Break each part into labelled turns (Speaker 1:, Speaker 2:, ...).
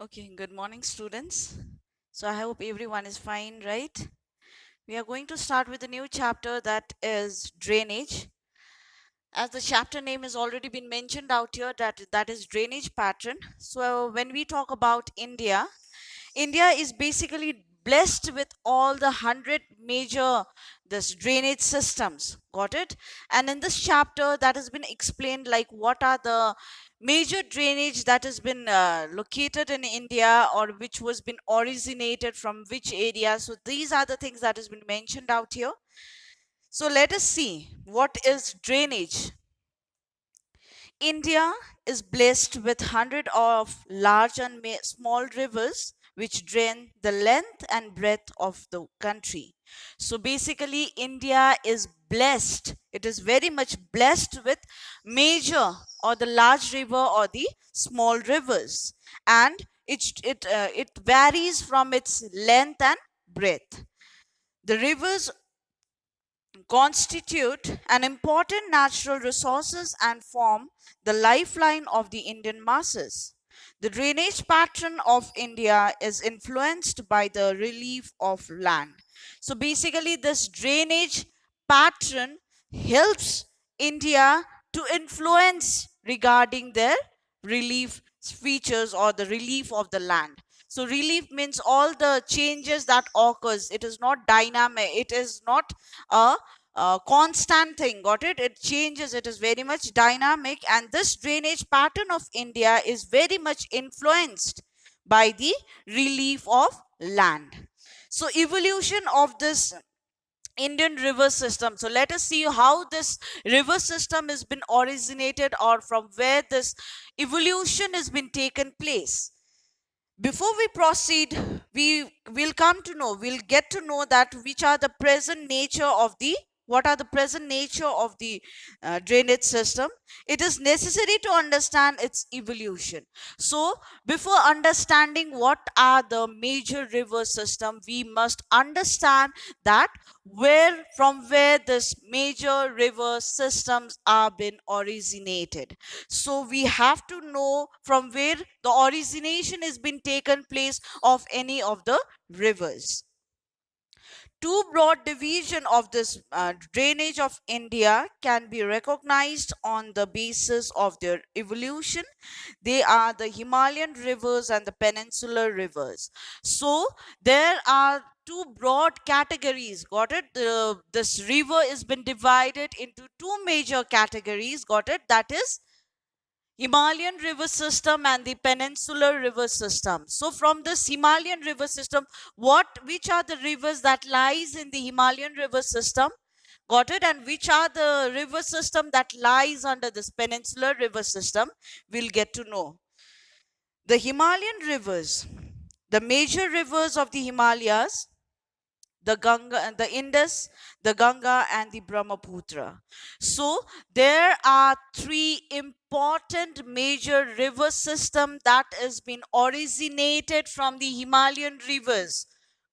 Speaker 1: Okay, good morning, students. So I hope everyone is fine, right? We are going to start with a new chapter that is drainage. As the chapter name has already been mentioned out here, that is drainage pattern. So when we talk about India, India is basically blessed with all the 100 major this drainage systems. Got it? And in this chapter, that has been explained like what are the major drainage that has been located in India or which was been originated from which area. So these are the things that has been mentioned out here. So let us see what is drainage. India is blessed with hundreds of large and small rivers which drain the length and breadth of the country. So basically, India is blessed. It is very much blessed with major or the large river or the small rivers, and it varies from its length and breadth. The rivers constitute an important natural resources and form the lifeline of the Indian masses. The drainage pattern of India is influenced by the relief of land. So basically, this drainage pattern helps India to influence regarding their relief features or the relief of the land. So relief means all the changes that occurs. It is not dynamic. It is not a constant thing. Got it? It changes. It is very much dynamic, and this drainage pattern of India is very much influenced by the relief of land. So evolution of this Indian river system. So let us see how this river system has been originated or from where this evolution has been taken place. Before we proceed, we will come to know, we'll get to know that which are the present nature of the what are the present nature of the drainage system. It is necessary to understand its evolution. So before understanding what are the major river system, we must understand that where this major river systems are been originated. So we have to know from where the origination has been taken place of any of the rivers. Two broad division of this drainage of India can be recognized on the basis of their evolution. They are the Himalayan rivers and the peninsular rivers. So there are two broad categories. Got it? This river has been divided into two major categories. Got it? That is Himalayan river system and the peninsular river system. So from this Himalayan river system, which are the rivers that lies in the Himalayan river system? Got it? And which are the river system that lies under this peninsular river system? We'll get to know. The Himalayan rivers, the major rivers of the Himalayas, the Ganga, the Indus, the Ganga, and the Brahmaputra. So there are three important major river system that has been originated from the Himalayan rivers.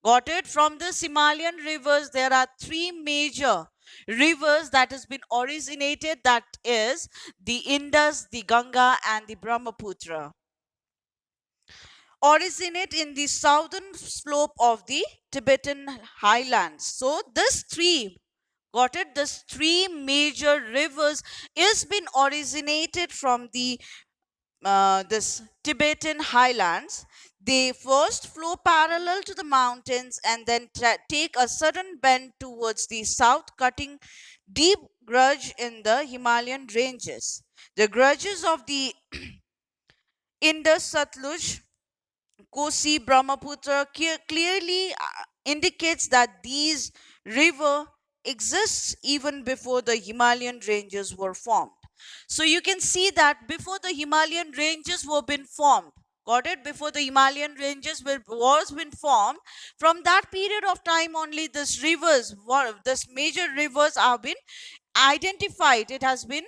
Speaker 1: Got it? From the Himalayan rivers, there are three major rivers that has been originated. That is the Indus, the Ganga, and the Brahmaputra originate in the southern slope of the Tibetan highlands. So this three got it, this three major rivers is been originated from the this Tibetan highlands. They first flow parallel to the mountains and then take a sudden bend towards the south, cutting deep gorge in the Himalayan ranges. The gorges of the Indus, Satluj, Kosi, Brahmaputra clearly indicates that these river exists even before the Himalayan ranges were formed. So you can see that before the Himalayan ranges were been formed, got it? Before the Himalayan ranges was been formed, from that period of time only this rivers, this major rivers have been identified. It has been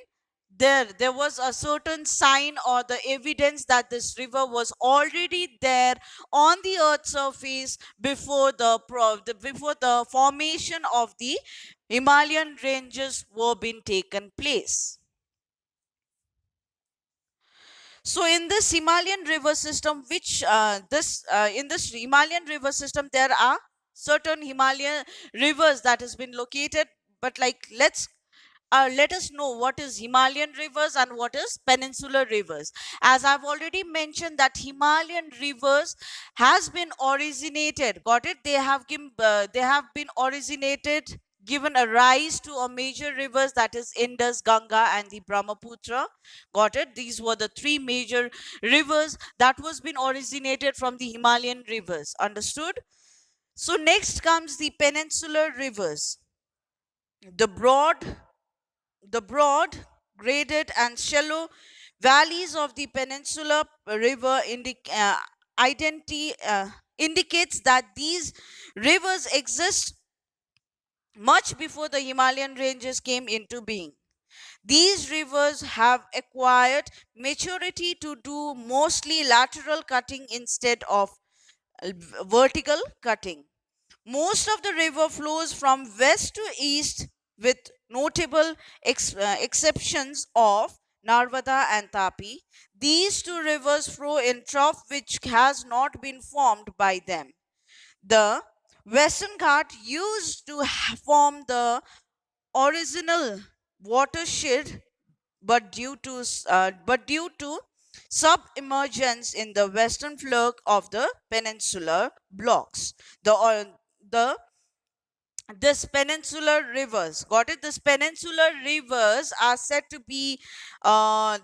Speaker 1: there was a certain sign or the evidence that this river was already there on the earth's surface before before the formation of the Himalayan ranges were being taken place. So in this Himalayan river system, which in this Himalayan river system, there are certain Himalayan rivers that has been located. But like, let us know what is Himalayan rivers and what is peninsular rivers. As I've already mentioned, that Himalayan rivers has been originated. Got it? They have been originated, given a rise to a major rivers, that is Indus, Ganga, and the Brahmaputra. Got it? These were the three major rivers that was been originated from the Himalayan rivers. Understood? So next comes the peninsular rivers. The broad the broad, graded, and shallow valleys of the Peninsula River indicates that these rivers exist much before the Himalayan ranges came into being. These rivers have acquired maturity to do mostly lateral cutting instead of vertical cutting. Most of the river flows from west to east, with notable exceptions of Narmada and Tapi. These two rivers flow in trough which has not been formed by them. The Western Ghat used to form the original watershed, but due to submergence in the western flank of the peninsular blocks, the this peninsular rivers, got it, this peninsular rivers are said to be uh,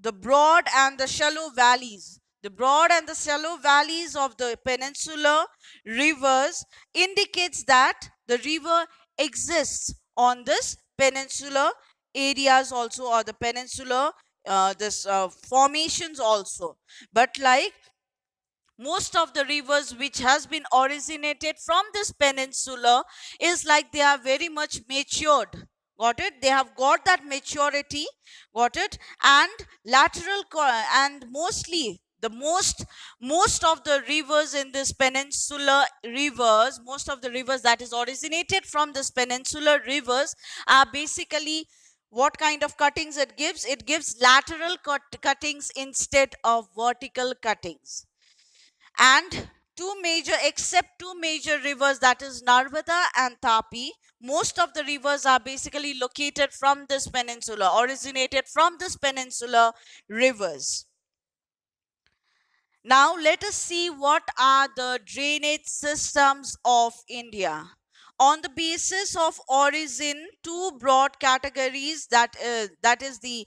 Speaker 1: the broad and the shallow valleys. The broad and the shallow valleys of the peninsular rivers indicates that the river exists on this peninsular areas also, or the peninsular this formations also. But like, most of the rivers which has been originated from this peninsula is like they are very much matured. Got it? They have got that maturity. Got it? And and mostly the most of the rivers in this peninsula rivers, most of the rivers that is originated from this peninsular rivers are basically, what kind of cuttings it gives? It gives lateral cuttings instead of vertical cuttings. And except two major rivers, that is Narmada and Tapi, most of the rivers are basically located from this peninsula, originated from this peninsula rivers. Now let us see what are the drainage systems of India. On the basis of origin, two broad categories, that is the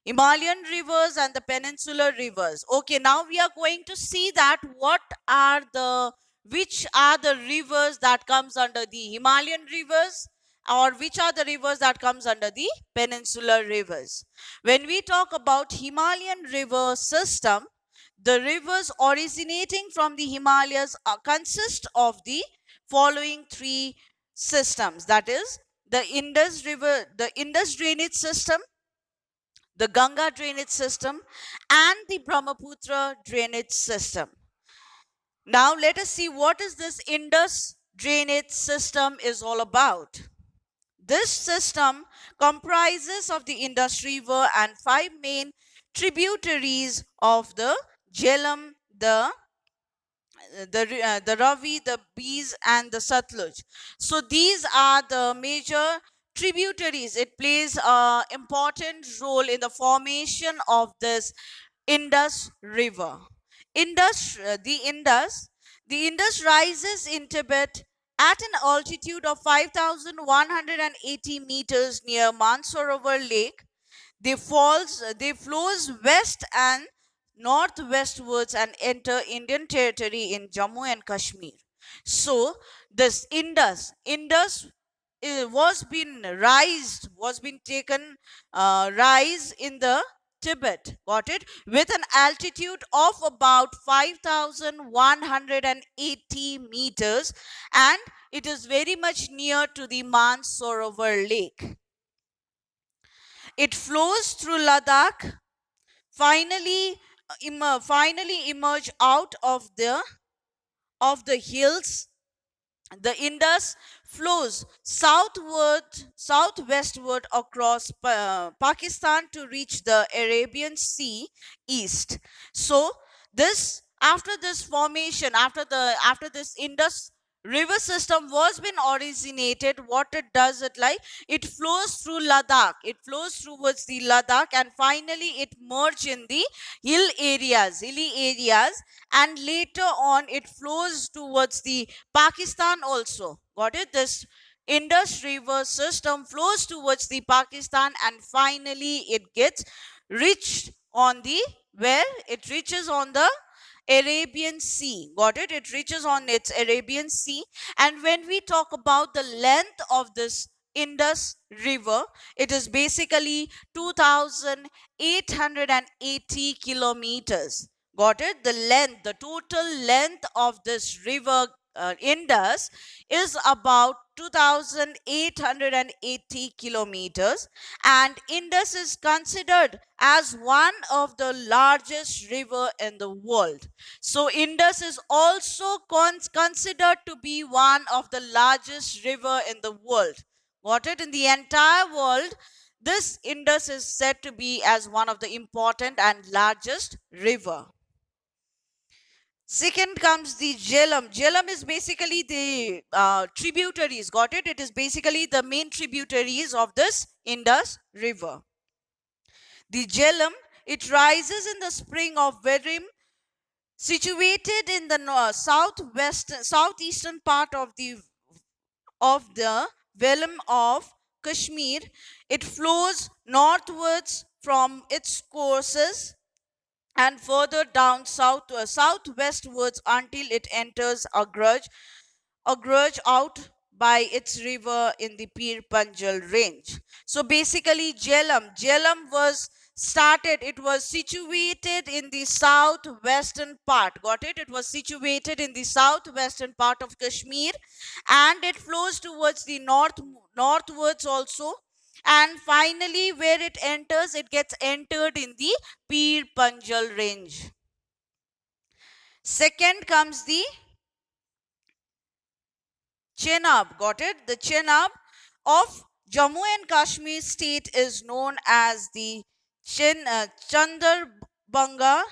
Speaker 1: Himalayan rivers and the peninsular rivers. Okay, now we are going to see that which are the rivers that comes under the Himalayan rivers, or which are the rivers that comes under the peninsular rivers. When we talk about Himalayan river system, the rivers originating from the Himalayas consist of the following three systems, that is the Indus drainage system, the Ganga drainage system, and the Brahmaputra drainage system. Now let us see what is this Indus drainage system is all about. This system comprises of the Indus River and five main tributaries of the Jhelum, the Ravi, the Beas, and the Satluj. So these are the major tributaries. It plays an important role in the formation of this Indus River. The Indus rises in Tibet at an altitude of 5,180 meters near Mansarovar Lake. They flows west and northwestwards and enter Indian territory in Jammu and Kashmir. So this Indus was been taken rise in the Tibet, got it, with an altitude of about 5,180 meters, and it is very much near to the Mansarovar Lake. It flows through Ladakh, finally emerge out of the hills The Indus flows southwestward across Pakistan to reach the Arabian Sea east. So this after this formation, after this Indus river system was been originated, what it does, it flows through Ladakh. It flows towards the Ladakh, and finally it merges in the hilly areas, and later on it flows towards the Pakistan also. Got it? This Indus River system flows towards the Pakistan, and finally it gets reached on the where it reaches on the Arabian Sea. Got it? It reaches on its Arabian Sea. And when we talk about the length of this Indus River, it is basically 2,880 kilometers. Got it? The total length of this river Indus is about 2,880 kilometers, and Indus is considered as one of the largest river in the world. So Indus is also considered to be one of the largest river in the world. Got it? In the entire world, this Indus is said to be as one of the important and largest river. Second comes the Jhelum. Jhelum is basically the tributaries. Got it? It is basically the main tributaries of this Indus River. The Jhelum, it rises in the spring of Verim, situated in the southeastern part of the Vellum of Kashmir. It flows northwards from its courses and further down southwestwards until it enters Agraj out by its river in the Pir Panjal range. So basically, Jhelum it was situated in the southwestern part. Got it? It was situated in the southwestern part of Kashmir, and it flows towards the northwards also. And finally, where it enters, it gets entered in the Pir Panjal range. Second comes the Chenab. Got it? The Chenab of Jammu and Kashmir state is known as the Chandrabanga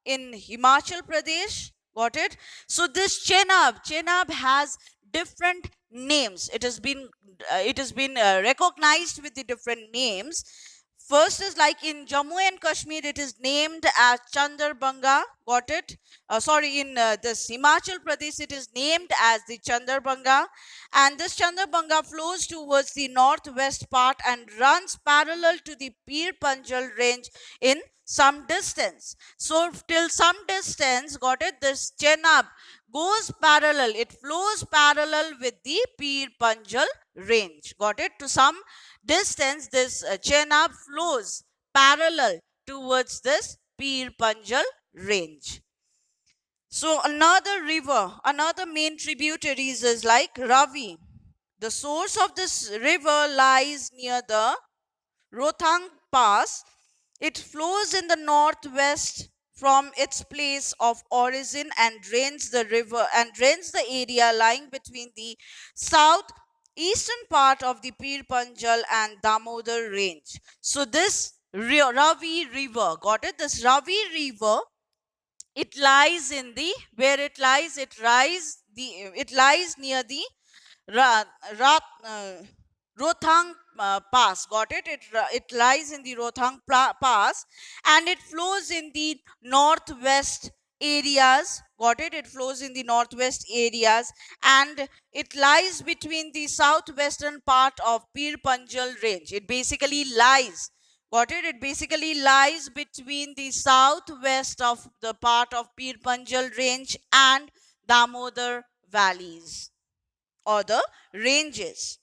Speaker 1: in Himachal Pradesh. Got it? So this Chenab has different names. It has been recognized with the different names. First is like in Jammu and Kashmir, it is named as Chandrabanga. Got it? In this Himachal Pradesh, it is named as the Chandrabanga. And this Chandrabanga flows towards the northwest part and runs parallel to the Pir Panjal range in some distance. So till some distance, got it? This Chenab goes parallel. It flows parallel with the Pir Panjal range. Got it? To some distance, this Chenab flows parallel towards this Pir Panjal range. So another main tributaries is like Ravi. The source of this river lies near the Rohtang Pass. It flows in the northwest from its place of origin and drains the area lying between the southeastern part of the Pir Panjal and Damodar range. So this Ravi River, got it? This Ravi River, it lies in the where it lies. It lies near the Rohtang Pass. Got it? It lies in the Rohtang Pass, and it flows in the northwest areas. Got it? It flows in the northwest areas, and it lies between the southwestern part of Pir Panjal range. It basically lies. Got it? It basically lies between the southwest of the part of Pir Panjal range and Damodar valleys or the ranges.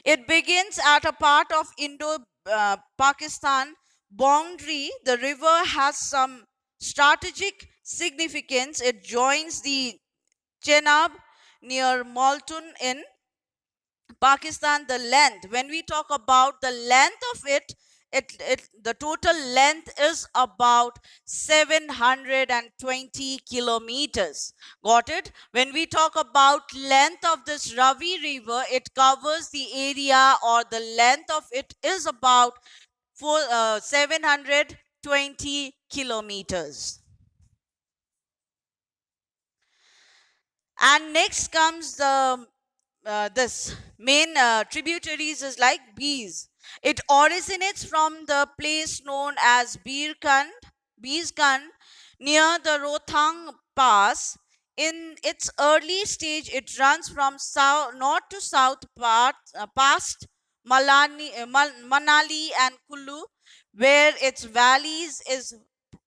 Speaker 1: It begins at a part of Indo-Pakistan boundary. The river has some strategic significance. It joins the Chenab near Multan in Pakistan. The length, when we talk about the length of it, the total length is about 720 kilometers. Got it? When we talk about length of this Ravi River, it covers the area, or the length of it is about 720 kilometers. And next comes the this main tributaries is like Bees. It originates from the place known as Beeskan, near the Rothang Pass. In its early stage, it runs from north to south past Manali and Kullu, where its valleys is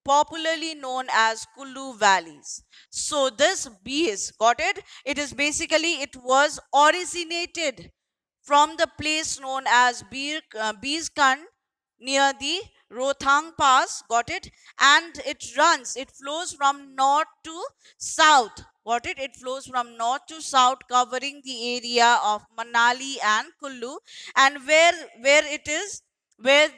Speaker 1: popularly known as Kullu Valleys. So this Bees, got it? It is basically, it was originated from the place known as Beeskan, near the Rothang Pass, got it? And it flows from north to south, got it? It flows from north to south, covering the area of Manali and Kullu, and where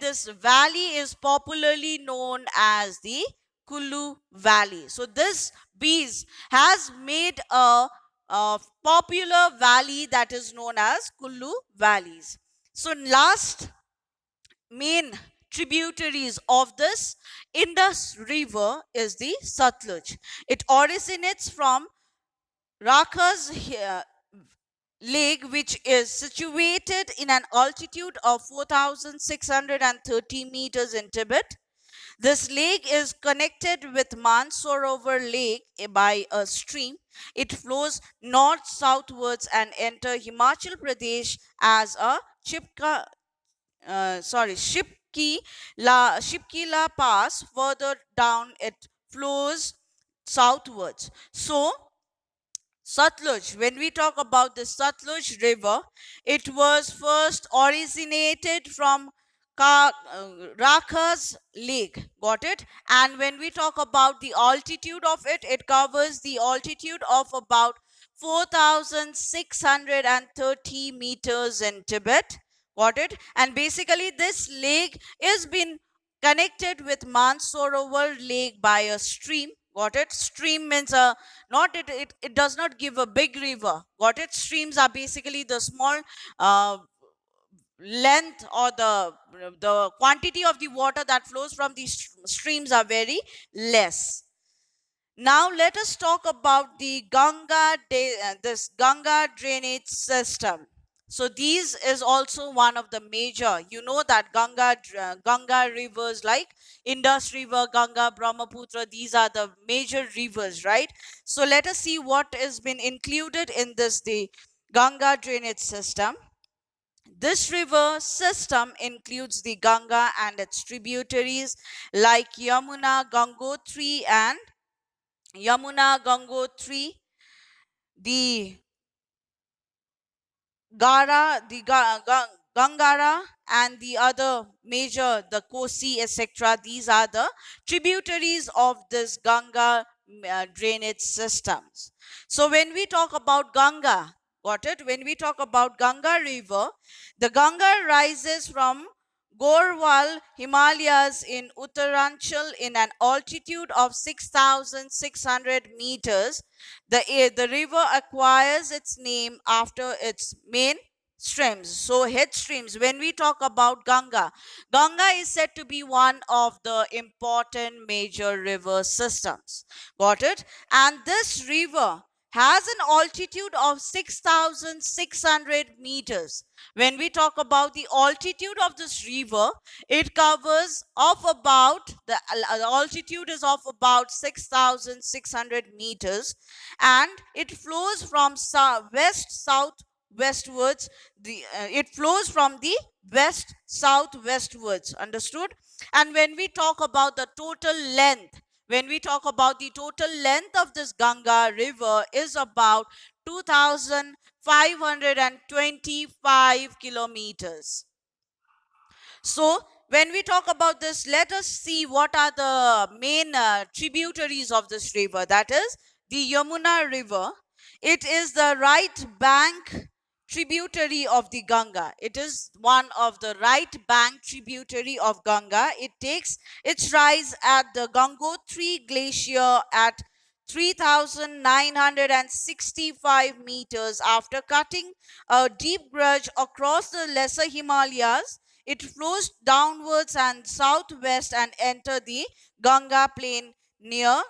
Speaker 1: this valley is popularly known as the Kullu Valley. So this Bees has made a popular valley that is known as Kullu Valleys. So last main tributaries of this Indus River is the Satluj. It originates from Rakhas lake, which is situated in an altitude of 4,630 meters in Tibet. This lake is connected with Mansarovar Lake by a stream. It flows north southwards and enter Himachal Pradesh as a Shipkila Pass. Further down, it flows southwards. So Satluj, when we talk about the Satluj River, it was first originated from Rakhas Lake, got it? And when we talk about the altitude of it, it covers the altitude of about 4,630 meters in Tibet, got it? And basically this lake is been connected with Mansarovar Lake by a stream, got it? Stream means it does not give a big river, got it? Streams are basically the small length, or the quantity of the water that flows from these streams are very less. Now let us talk about the this Ganga drainage system. So these is also one of the major, you know that Ganga rivers like Indus River, Ganga, Brahmaputra, these are the major rivers, right? So let us see what has been included in the Ganga drainage system. This river system includes the Ganga and its tributaries like Yamuna, Gangotri, the Gangara, and the other major, the Kosi, etc. These are the tributaries of this Ganga drainage systems. So when we talk about Ganga, got it? When we talk about Ganga River, the Ganga rises from Gorwal Himalayas in Uttaranchal in an altitude of 6,600 meters. The river acquires its name after its main streams. So head streams, when we talk about Ganga, Ganga is said to be one of the important major river systems. Got it? And this river has an altitude of 6,600 meters. When we talk about the altitude of this river, it covers of about, the altitude is of about 6,600 meters, and it flows from westwards. It flows from the west southwestwards, understood? And when we talk about the total length, of this Ganga river is about 2,525 kilometers. So when we talk about this, let us see what are the main tributaries of this river. That is the Yamuna River. It is the right bank tributary of the Ganga. It is one of the right bank tributary of Ganga. It takes its rise at the Gangotri Glacier at 3,965 meters. After cutting a deep gorge across the lesser Himalayas, it flows downwards and southwest and enter the Ganga plain near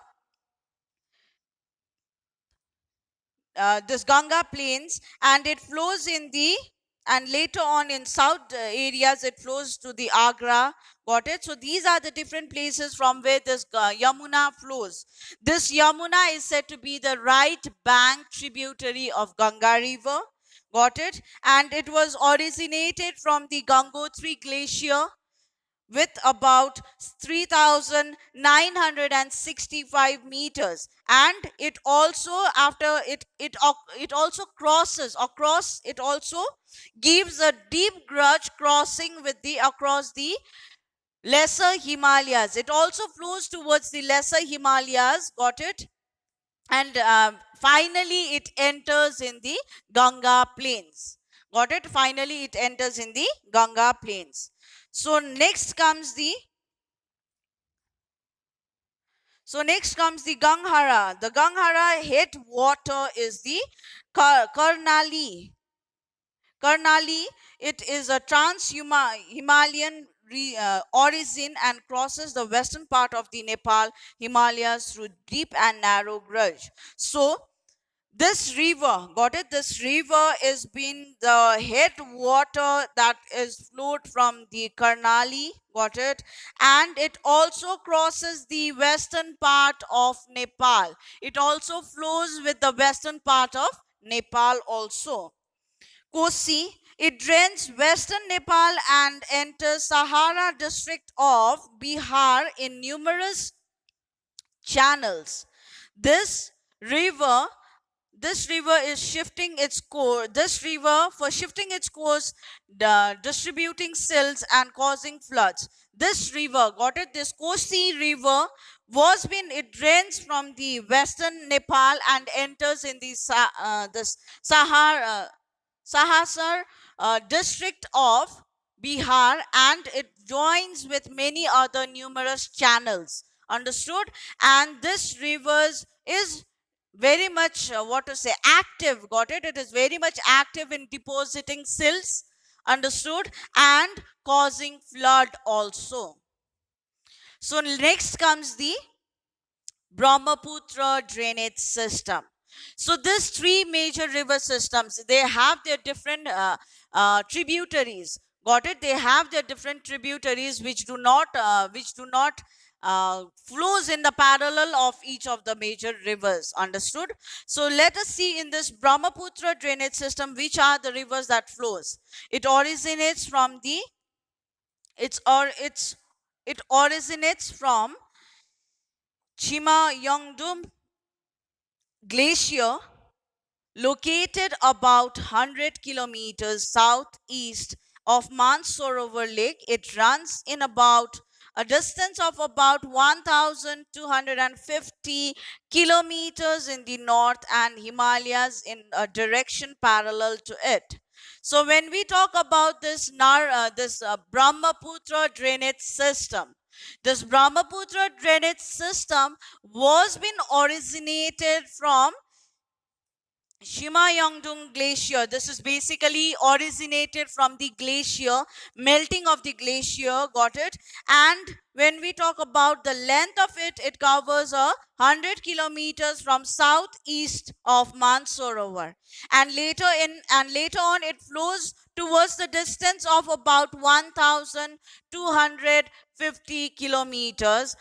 Speaker 1: this Ganga plains, and it flows in the, and later on in south areas it flows to the Agra. Got it? So these are the different places from where this Yamuna flows. This Yamuna is said to be the right bank tributary of Ganga river. Got it? And it was originated from the Gangotri glacier with about 3,965 meters, and it also, after it also crosses across, it also gives a deep gorge crossing with the across the lesser Himalayas. It also flows towards the lesser Himalayas. Got it? And finally it enters in the Ganga plains. Got it? Finally it enters in the Ganga plains. So next comes the Ganghara. The Ganghara headwater is the Karnali. Karnali, it is a trans-Himalayan origin and crosses the western part of the Nepal Himalayas through deep and narrow gorge. So this river, got it? This river is been the headwater that is flowed from the Karnali, got it? And it also crosses the western part of Nepal. It also flows with the western part of Nepal also. Kosi, it drains western Nepal and enters Sahara district of Bihar in numerous channels. This river is shifting its course. This river, for shifting its course, distributing silts and causing floods. This river, got it? This Kosi river it drains from the western Nepal and enters in the this Sahasar district of Bihar, and it joins with many other numerous channels. Understood? And this river is very much active. Got it? It is very much active in depositing silts. Understood? And causing flood also. So next comes the Brahmaputra drainage system. So these three major river systems, they have their different tributaries. Got it? They have their different tributaries which do not flows in the parallel of each of the major rivers. Understood? So let us see in this Brahmaputra drainage system which are the rivers that flows. It originates from the it originates from Chima Yongdum Glacier, located about 100 kilometers southeast of Mansarovar Lake. It runs in about a distance of about 1,250 kilometers in the north and Himalayas in a direction parallel to it. So when we talk about this Brahmaputra drainage system, this Brahmaputra drainage system was been originated from Shimayongdung Glacier. This is basically originated from the glacier, melting of the glacier, got it? And when we talk about the length of it, it covers 100 kilometers from southeast of Mansarovar. And later on it flows towards the distance of about 1,250 kilometers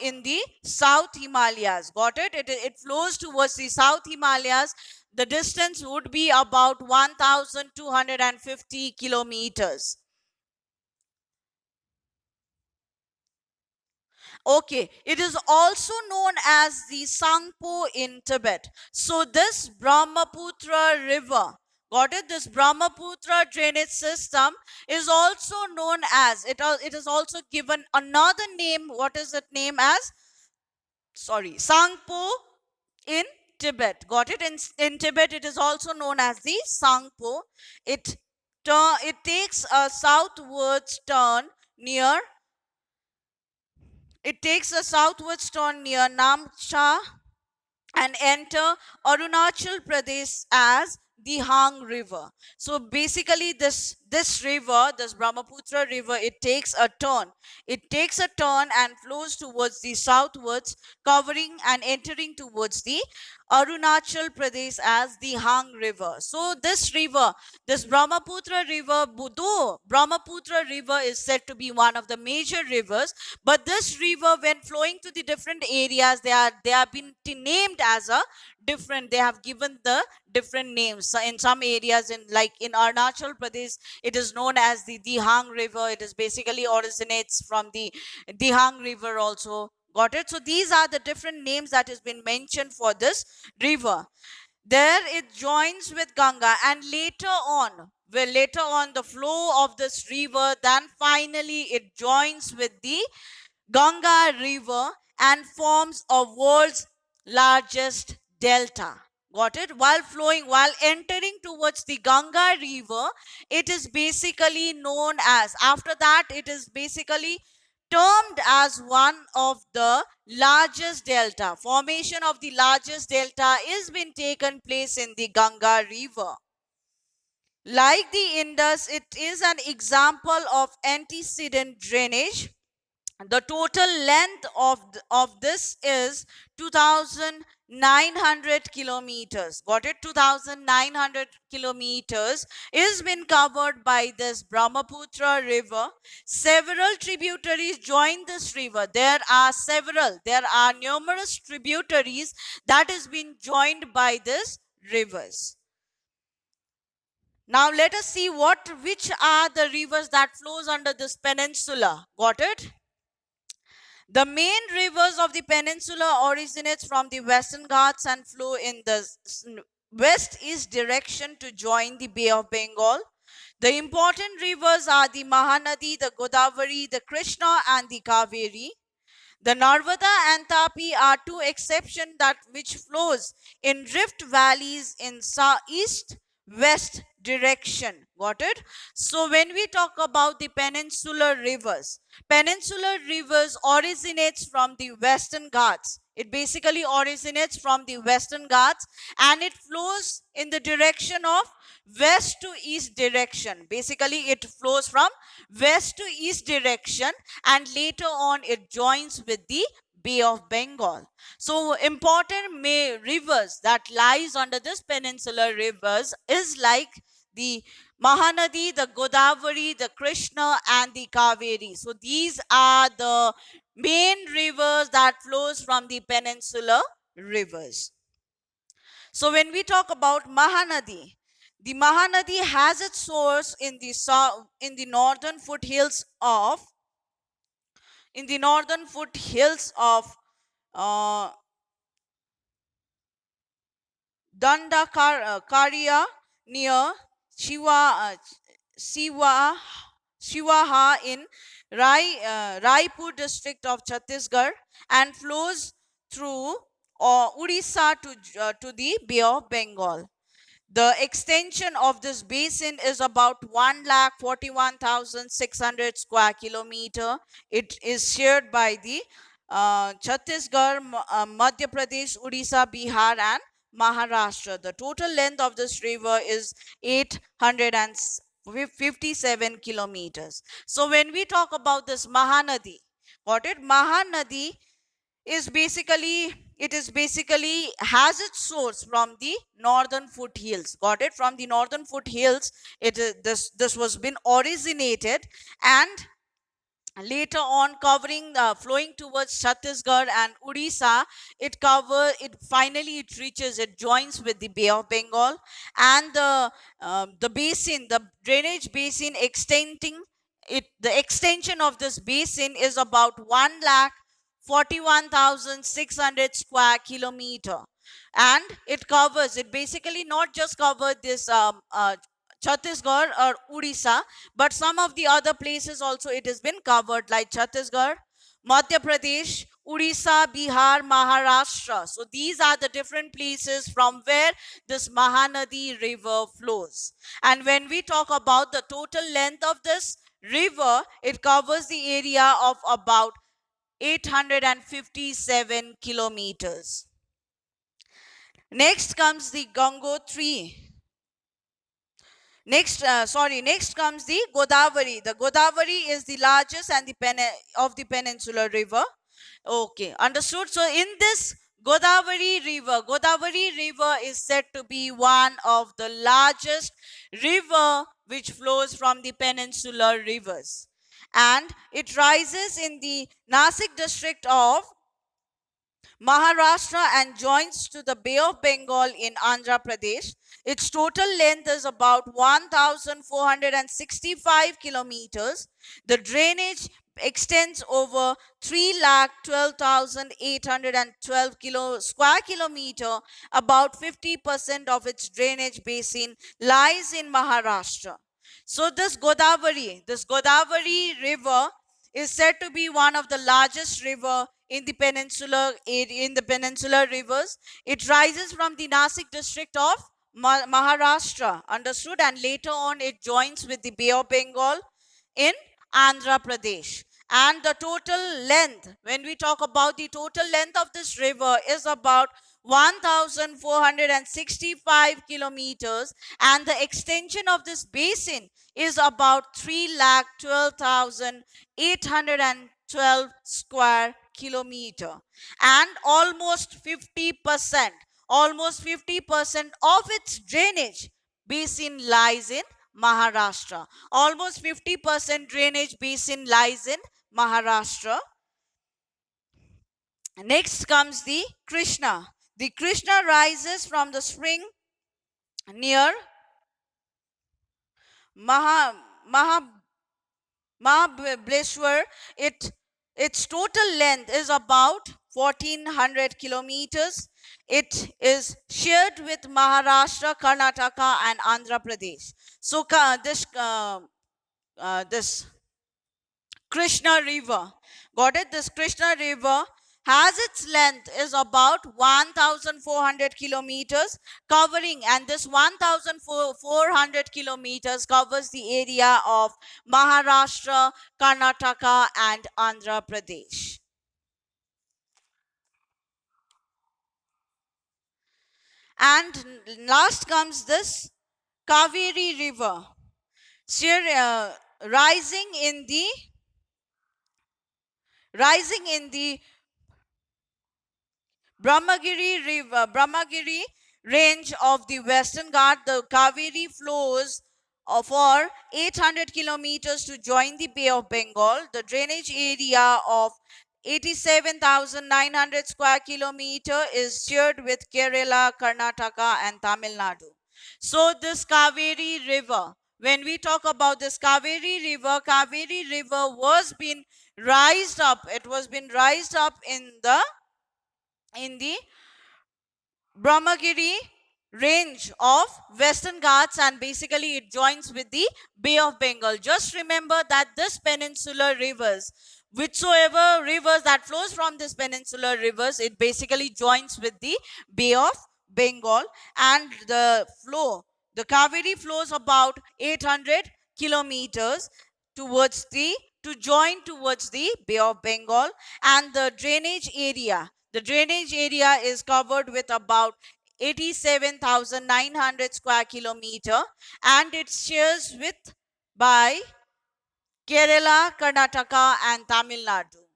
Speaker 1: in the South Himalayas. Got it? It flows towards the South Himalayas. The distance would be about 1,250 kilometers. Okay, it is also known as the Sangpo in Tibet. So this Brahmaputra river, got it? This Brahmaputra drainage system is also known as, it is also given another name. What is it name as? Sangpo in Tibet. Got it? In Tibet, it is also known as the Sangpo. It it takes a southwards turn near Namcha and enter Arunachal Pradesh as the Hang River. So basically this river, this Brahmaputra river, it takes a turn. It takes a turn and flows towards the southwards, covering and entering towards the Arunachal Pradesh as the Hang River. So this river, this Brahmaputra river, though Brahmaputra river is said to be one of the major rivers, but this river, when flowing to the different areas, they have been named as a different. They have given the different names. So in some areas, in Arunachal Pradesh, it is known as the Dihang River. It is basically originates from the Dihang River also. Got it? So these are the different names that has been mentioned for this river. There it joins with Ganga, and later on the flow of this river, then finally it joins with the Ganga river and forms a world's largest delta. Got it? While entering towards the Ganga river, it is basically known as, after that, it is basically termed as one of the largest delta. Formation of the largest delta is been taken place in the Ganga river. Like the Indus, it is an example of antecedent drainage. The total length of this is 2,900 kilometers. Got it? 2,900 kilometers is been covered by this Brahmaputra river. Several tributaries join this river. There are numerous tributaries that has been joined by this rivers. Now let us see which are the rivers that flows under this peninsula. Got it? The main rivers of the peninsula originates from the Western Ghats and flow in the west-east direction to join the Bay of Bengal. The important rivers are the Mahanadi, the Godavari, the Krishna and the Kaveri. The Narmada and Tapi are two exceptions which flows in rift valleys in east-west direction. Got it? So when we talk about the peninsular rivers originates from the Western Ghats. It basically originates from the Western Ghats and it flows in the direction of west to east direction. Basically, it flows from west to east direction and later on it joins with the Bay of Bengal. So important rivers that lies under this peninsular rivers is like the Mahanadi, the Godavari, the Krishna and the Kaveri. So these are the main rivers that flows from the peninsular rivers. So when we talk about Mahanadi, the Mahanadi has its source in the northern foothills of Dandakaria near Shivaha in Raipur district of Chhattisgarh and flows through Odisha to the Bay of Bengal. The extension of this basin is about 1,41,600 square kilometer. It is shared by the Chhattisgarh, Madhya Pradesh, Odisha, Bihar and Maharashtra. The total length of this river is 857 kilometers. So when we talk about this Mahanadi, got it? Mahanadi is basically has its source from the northern foothills. Got it? From the northern foothills, this was been originated and later on covering flowing towards Chhattisgarh and Odisha. It joins with the Bay of Bengal and the drainage basin extending it. The extension of this basin is about 1,41,600 square kilometer, and it basically not just covered this Chhattisgarh or Odisha, but some of the other places also it has been covered, like Chhattisgarh, Madhya Pradesh, Odisha, Bihar, Maharashtra. So these are the different places from where this Mahanadi river flows. And when we talk about the total length of this river, it covers the area of about 857 kilometers. Next comes the Gangotri. Next comes the Godavari. The Godavari is the largest and of the peninsular river. Okay, understood. So in this Godavari River is said to be one of the largest river which flows from the peninsular rivers. And it rises in the Nasik district of Maharashtra and joins to the Bay of Bengal in Andhra Pradesh. Its total length is about 1,465 kilometers. The drainage extends over 3,12,812 square kilometer. About 50% of its drainage basin lies in Maharashtra. So this Godavari river is said to be one of the largest river in the peninsular rivers. It rises from the Nasik district of Maharashtra, understood, and later on it joins with the Bay of Bengal in Andhra Pradesh. And the total length, when we talk about the total length of this river, is about 1,465 kilometers, and the extension of this basin is about 3,12,812 square kilometer, and almost 50% of its drainage basin lies in Maharashtra. Almost 50% drainage basin lies in Maharashtra. Next comes the Krishna. The Krishna rises from the spring near Mahabaleshwar. Its total length is about 1400 kilometers. It is shared with Maharashtra, Karnataka, and Andhra Pradesh. So this Krishna River, got it? This Krishna River has its length is about 1,400 kilometers covering, and this 1,400 kilometers covers the area of Maharashtra, Karnataka, and Andhra Pradesh. And last comes this Kaveri River, rising in the Brahmagiri range of the Western Ghat. The Kaveri flows for 800 kilometers to join the Bay of Bengal. The drainage area of 87,900 square kilometer is shared with Kerala, Karnataka, and Tamil Nadu. So this Kaveri River, when we talk about this Kaveri River was been raised up. It was been raised up in the Brahmagiri range of Western Ghats, and basically it joins with the Bay of Bengal. Just remember that this peninsular rivers, whichsoever rivers that flows from this peninsular rivers, it basically joins with the Bay of Bengal, and the Kaveri flows about 800 kilometers to join towards the Bay of Bengal, and the drainage area is covered with about 87,900 square kilometer, and it shares with by Kerala, Karnataka, and Tamil Nadu.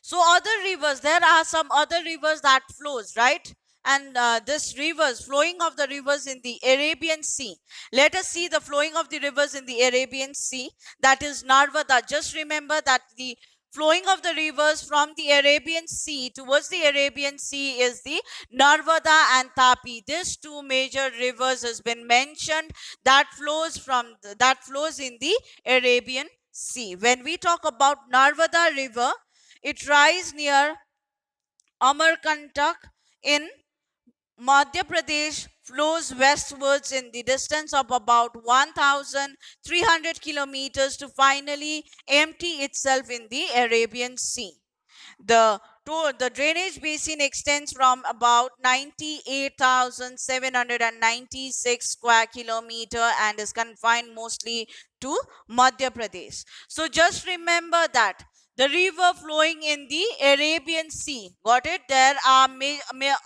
Speaker 1: So there are some other rivers that flows, right? And this flowing of the rivers in the Arabian Sea. Let us see the flowing of the rivers in the Arabian Sea. That is Narmada. Just remember that the flowing of the rivers from the Arabian Sea towards the Arabian Sea is the Narmada and Tapi. These two major rivers has been mentioned that flows in the Arabian Sea. When we talk about Narmada River, it rises near Amarkantak in Madhya Pradesh, flows westwards in the distance of about 1,300 kilometers to finally empty itself in the Arabian Sea. The drainage basin extends from about 98,796 square kilometer and is confined mostly to Madhya Pradesh. So just remember that the river flowing in the Arabian Sea, got it? There are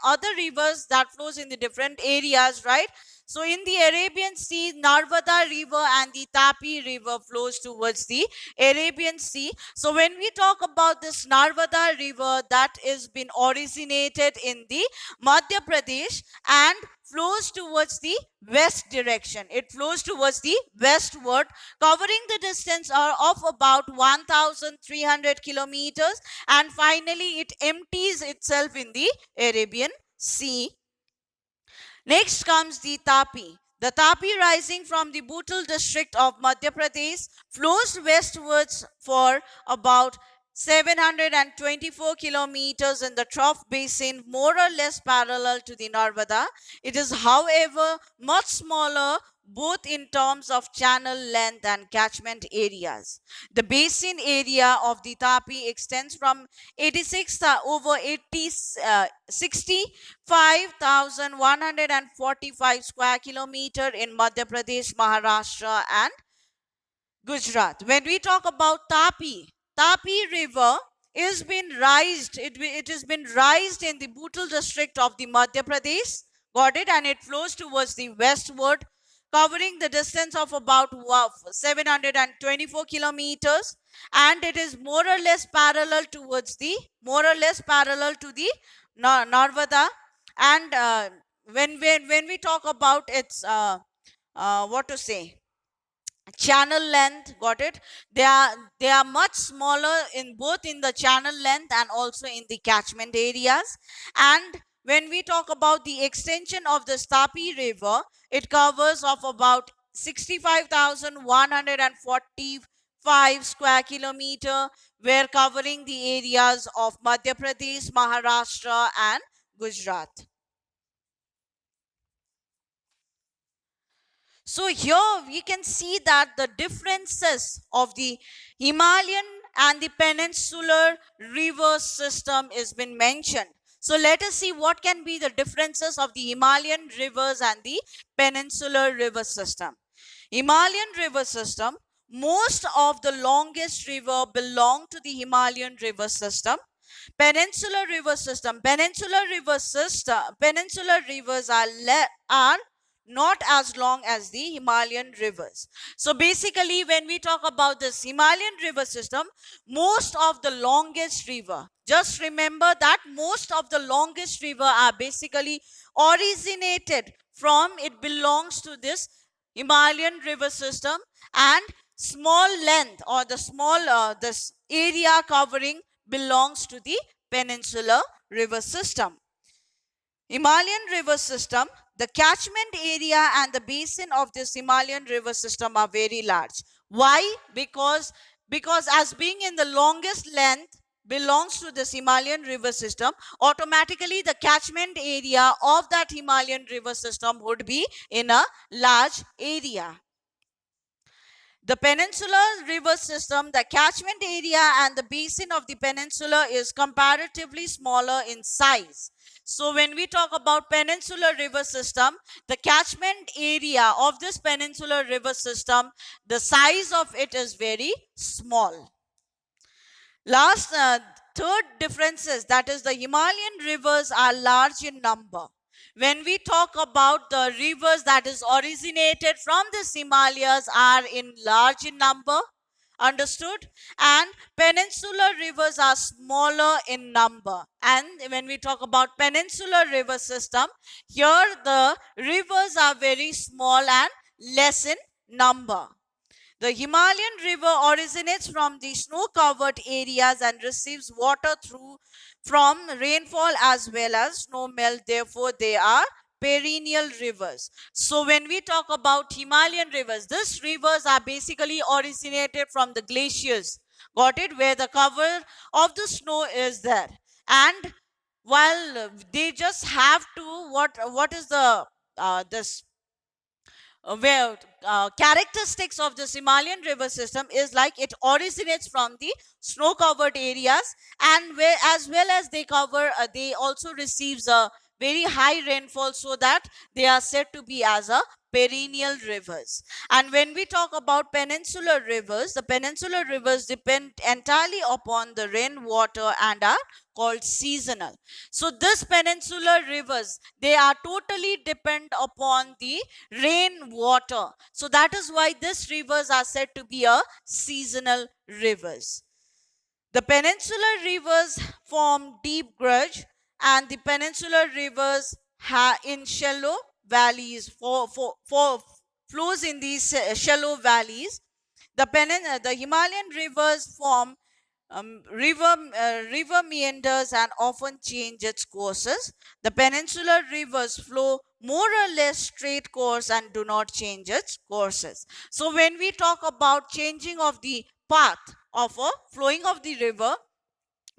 Speaker 1: other rivers that flows in the different areas, right? So in the Arabian Sea, Narmada River and the Tapi River flows towards the Arabian Sea. So when we talk about this Narmada River, that is been originated in the Madhya Pradesh and flows towards the west direction. It flows towards the westward, covering the distance of about 1,300 kilometers, and finally it empties itself in the Arabian Sea. Next comes the Tapi. The Tapi, rising from the Bhutal district of Madhya Pradesh, flows westwards for about 724 kilometers in the trough basin, more or less parallel to the Narmada. It is, however, much smaller both in terms of channel length and catchment areas. The basin area of the Tapi extends from 86 over 80 65,145 square kilometer in Madhya Pradesh, Maharashtra and Gujarat. When we talk about Tapi River is been raised. It has been raised in the Bhutal district of the Madhya Pradesh. Got it? And it flows towards the westward, covering the distance of about 724 kilometers. And it is more or less parallel to the Narmada. And when we talk about its what to say, channel length, got it? They are much smaller in both in the channel length and also in the catchment areas. And when we talk about the extension of the Tapi River, it covers of about 65,145 square kilometer, where covering the areas of Madhya Pradesh, Maharashtra and Gujarat. So here we can see that the differences of the Himalayan and the peninsular river system is been mentioned. So let us see what can be the differences of the Himalayan rivers and the peninsular river system. Himalayan river system, most of the longest river belong to the Himalayan river system. Peninsular rivers are not as long as the Himalayan rivers. So basically, when we talk about this Himalayan river system, most of the longest river, just remember that most of the longest river are basically originated from, it belongs to this Himalayan river system, and small length or the small this area covering belongs to the peninsular river system. Himalayan river system, the catchment area and the basin of this Himalayan river system are very large. Why? Because as being in the longest length belongs to this Himalayan river system, automatically the catchment area of that Himalayan river system would be in a large area. The peninsular river system, the catchment area and the basin of the peninsula is comparatively smaller in size. So when we talk about peninsular river system, the catchment area of this peninsular river system, the size of it is very small. Third difference is that is the Himalayan rivers are large in number. When we talk about the rivers that is originated from the Himalayas are in large in number, understood? And peninsular rivers are smaller in number. And when we talk about peninsular river system, here the rivers are very small and less in number. The Himalayan river originates from the snow-covered areas and receives water from rainfall as well as snow melt. Therefore, they are perennial rivers. So when we talk about Himalayan rivers, these rivers are basically originated from the glaciers. Got it? Where the cover of the snow is there. And while they just have to, what is the this where characteristics of this Himalayan river system is like it originates from the snow covered areas, and where as well as they cover they also receives a very high rainfall, so that they are said to be as a perennial rivers. And when we talk about peninsular rivers, the peninsular rivers depend entirely upon the rainwater and are called seasonal. So this peninsular rivers, they are totally depend upon the rainwater. So that is why these rivers are said to be a seasonal rivers. The peninsular rivers form deep gorge, and the peninsular rivers in shallow valleys for flows in these shallow valleys. The Himalayan rivers form river meanders and often change its courses. The peninsular rivers flow more or less straight course and do not change its courses. So when we talk about changing of the path of a flowing of the river,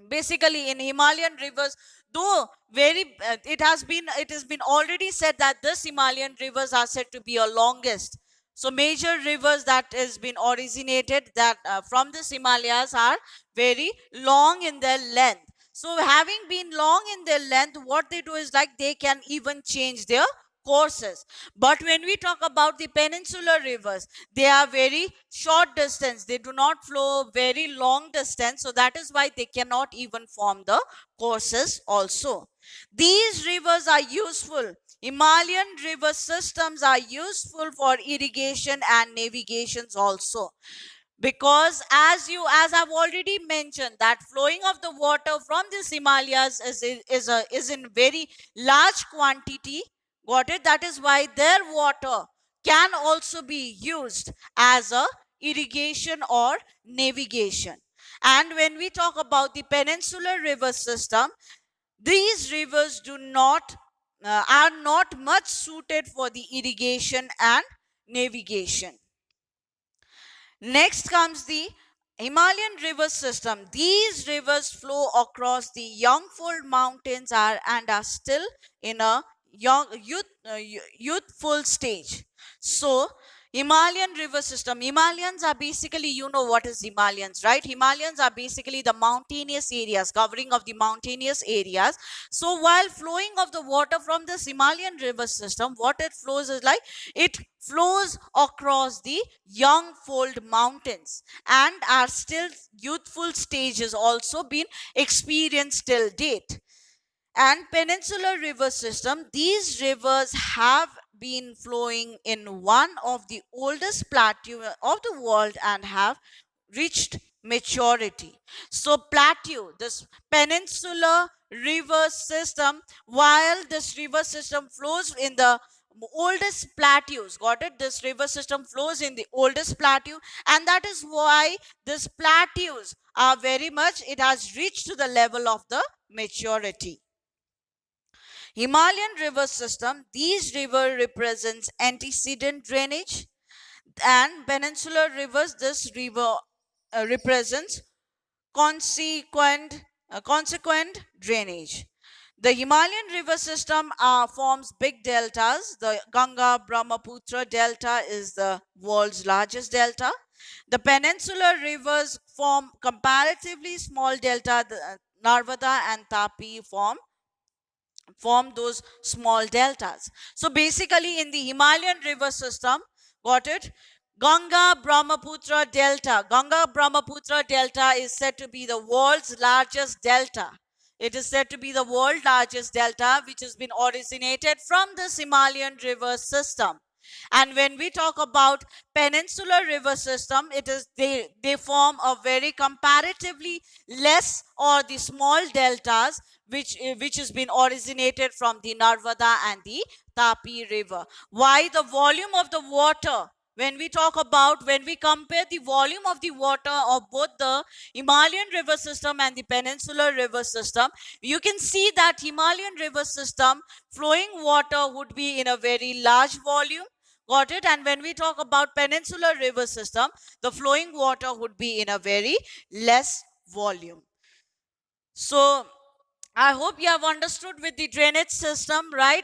Speaker 1: basically in Himalayan rivers, though it has been already said that this Himalayan rivers are said to be a longest. So major rivers that has been originated that from this Himalayas are very long in their length. So having been long in their length, what they do is like they can even change their courses. But when we talk about the peninsular rivers, they are very short distance, they do not flow very long distance, so that is why they cannot even form the courses also. These rivers are useful. Himalayan river systems are useful for irrigation and navigations also, because as I've already mentioned, that flowing of the water from the Himalayas is in very large quantity. Got it? That is why their water can also be used as a irrigation or navigation. And when we talk about the peninsular river system, these rivers do not are not much suited for the irrigation and navigation. Next comes the Himalayan river system. These rivers flow across the Youngfold Mountains and are still in a youthful stage. So, Himalayan river system. Himalayans are basically, you know what is Himalayans, right? Himalayans are basically the mountainous areas, covering of the mountainous areas. So, while flowing of the water from this Himalayan river system, what it flows is like it flows across the Youngfold Mountains and are still youthful stages also been experienced till date. And peninsular river system, these rivers have been flowing in one of the oldest plateau of the world and have reached maturity. So plateau, this peninsular river system, while this river system flows in the oldest plateaus, got it? This river system flows in the oldest plateau, and that is why this plateaus are very much, it has reached to the level of the maturity. Himalayan river system, these river represents antecedent drainage, and peninsular rivers, this river represents consequent drainage. The Himalayan river system forms big deltas. The Ganga Brahmaputra delta is the world's largest delta. The peninsular rivers form comparatively small delta. The Narmada and Tapi form those small deltas. So basically in the Himalayan river system, got it? Ganga Brahmaputra delta. Ganga Brahmaputra delta is said to be the world's largest delta. It is said to be the world's largest delta, which has been originated from the Himalayan river system. And when we talk about peninsular river system, it is they form a very comparatively less or the small deltas, which has been originated from the Narmada and the Tapi river. Why? The volume of the water, when we talk about, when we compare the volume of the water of both the Himalayan river system and the peninsular river system, you can see that Himalayan river system flowing water would be in a very large volume. Got it? And when we talk about peninsular river system, the flowing water would be in a very less volume. So I hope you have understood with the drainage system, right?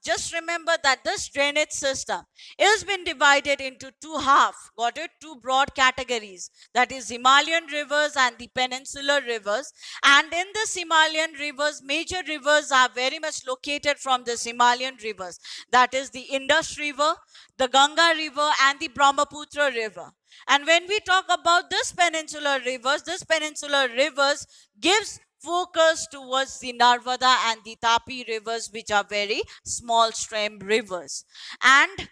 Speaker 1: Just remember that this drainage system has been divided into two half, got it? Two broad categories, that is Himalayan rivers and the peninsular rivers. And in this Himalayan rivers, major rivers are very much located from this Himalayan rivers. That is the Indus River, the Ganga River, and the Brahmaputra River. And when we talk about this peninsular rivers gives focus towards the Narmada and the Tapi rivers, which are very small stream rivers. And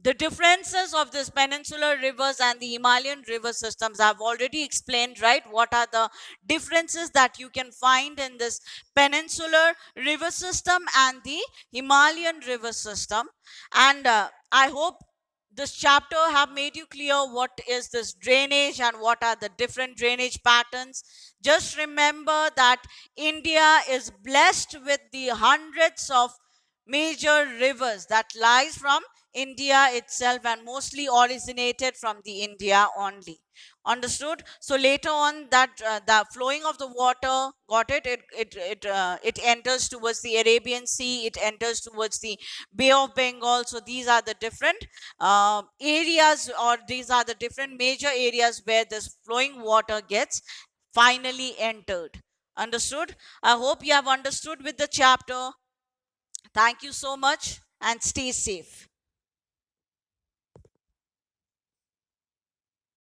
Speaker 1: the differences of this peninsular rivers and the Himalayan river systems I've already explained, right? What are the differences that you can find in this peninsular river system and the Himalayan river system? And I hope this chapter have made you clear what is this drainage and what are the different drainage patterns. Just remember that India is blessed with the hundreds of major rivers that lies from India itself and mostly originated from the India only. Understood? So later on, that the flowing of the water, got it? It enters towards the Arabian Sea. It enters towards the Bay of Bengal. So these are the different areas, or these are the different major areas where this flowing water gets finally entered. Understood? I hope you have understood with the chapter. Thank you so much and stay safe.